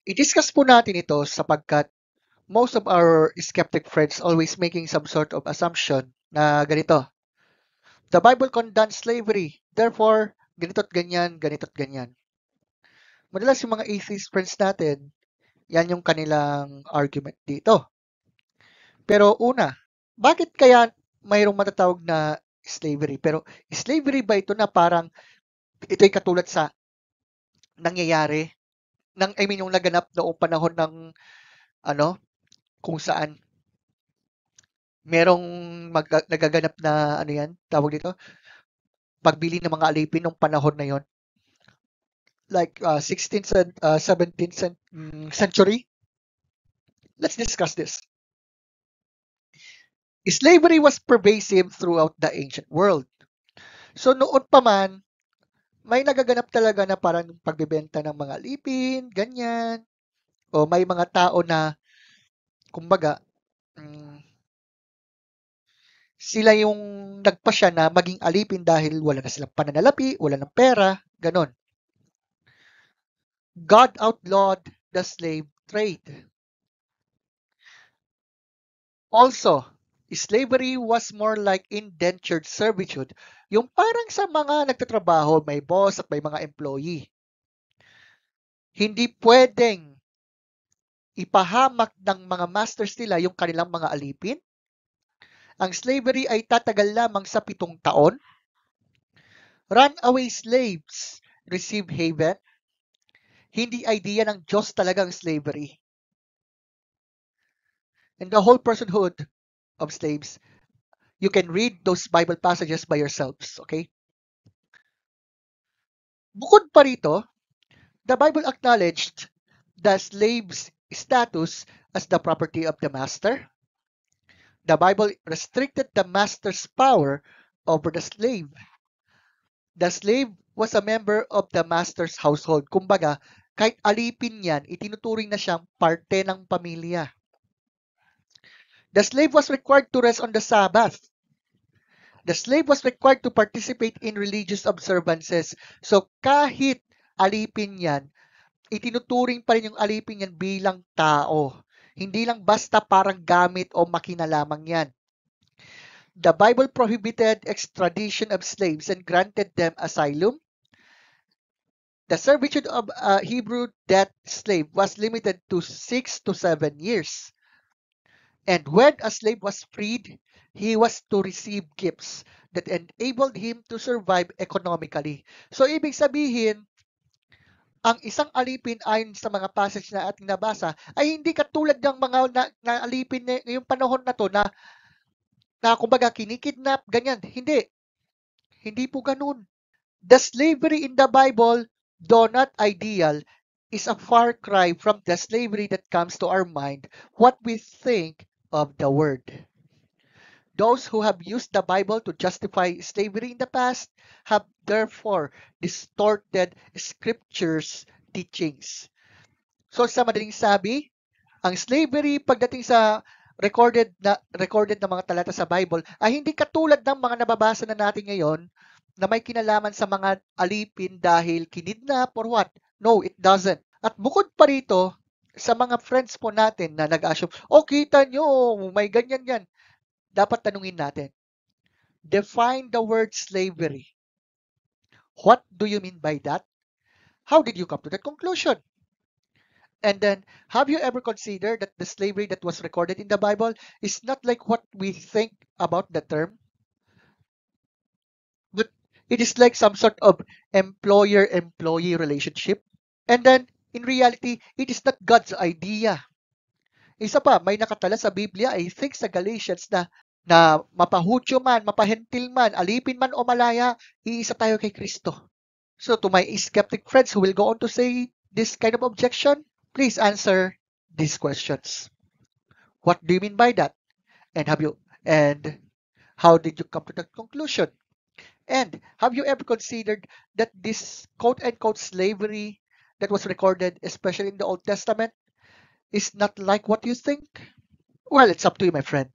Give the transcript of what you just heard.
I-discuss po natin ito sapagkat most of our skeptic friends always making some sort of assumption na ganito. The Bible condemns slavery, therefore, ganito't ganyan, ganito't ganyan. Madalas yung mga atheist friends natin, yan yung kanilang argument dito. Pero una, bakit kaya mayroong matatawag na slavery? Pero slavery ba ito na parang ito'y katulad sa nangyayari yung naganap noong panahon ng ano, kung saan merong nagaganap na ano yan, tawag dito, pagbili ng mga alipin nung panahon na yon, like 16th and 17th century. Let's discuss this. Slavery was pervasive throughout the ancient world. So noon pa man, may nagaganap talaga na parang pagbebenta ng mga alipin, ganyan, o may mga tao na, kumbaga, sila yung nagpasya na maging alipin dahil wala na silang pananalapi, wala ng pera, ganon. God outlawed the slave trade. Also, slavery was more like indentured servitude. Yung parang sa mga nagtatrabaho, may boss at may mga employee. Hindi pwedeng ipahamak ng mga masters nila yung kanilang mga alipin. Ang slavery ay tatagal lamang sa 7 taon. Runaway slaves receive haven. Hindi idea ng Diyos talagang slavery. And the whole personhood of slaves, you can read those Bible passages by yourselves, okay? Bukod pa rito, the Bible acknowledged the slave's status as the property of the master. The Bible restricted the master's power over the slave. The slave was a member of the master's household. Kumbaga, kahit alipin yan, itinuturing na siyang parte ng pamilya. The slave was required to rest on the Sabbath. The slave was required to participate in religious observances. So kahit alipin yan, itinuturing pa rin yung alipin yan bilang tao. Hindi lang basta parang gamit o makina lamang yan. The Bible prohibited extradition of slaves and granted them asylum. The servitude of a Hebrew debt slave was limited to 6 to 7 years. And when a slave was freed, he was to receive gifts that enabled him to survive economically. So, ibig sabihin, ang isang alipin ayon sa mga passage na ating nabasa ay hindi katulad ng mga na alipin ngayong panahon na to na kumbaga kinikidnap, ganyan. Hindi. Hindi po ganun. The slavery in the Bible, though not ideal, is a far cry from the slavery that comes to our mind, what we think of the word. Those who have used the Bible to justify slavery in the past have therefore distorted scripture's teachings. So sa madaling sabi, ang slavery pagdating sa recorded na mga talata sa Bible ay hindi katulad ng mga nababasa na natin ngayon na may kinalaman sa mga alipin dahil kinidnap or what. No, it doesn't. At bukod pa rito, sa mga friends po natin na nag-assume, kita nyo, may ganyan yan. Dapat tanungin natin, define the word slavery. What do you mean by that? How did you come to that conclusion? And then, have you ever considered that the slavery that was recorded in the Bible is not like what we think about the term? But it is like some sort of employer-employee relationship. And then, in reality, it is not God's idea. Isa pa, may nakatala sa Biblia, I think sa Galatians na mapahudyo man, mapahentil man, alipin man o malaya, iisa tayo kay Kristo. So to my skeptic friends who will go on to say this kind of objection, please answer these questions. What do you mean by that? And how did you come to that conclusion? And have you ever considered that this quote-unquote slavery that was recorded, especially in the Old Testament, is not like what you think? Well, it's up to you, my friend.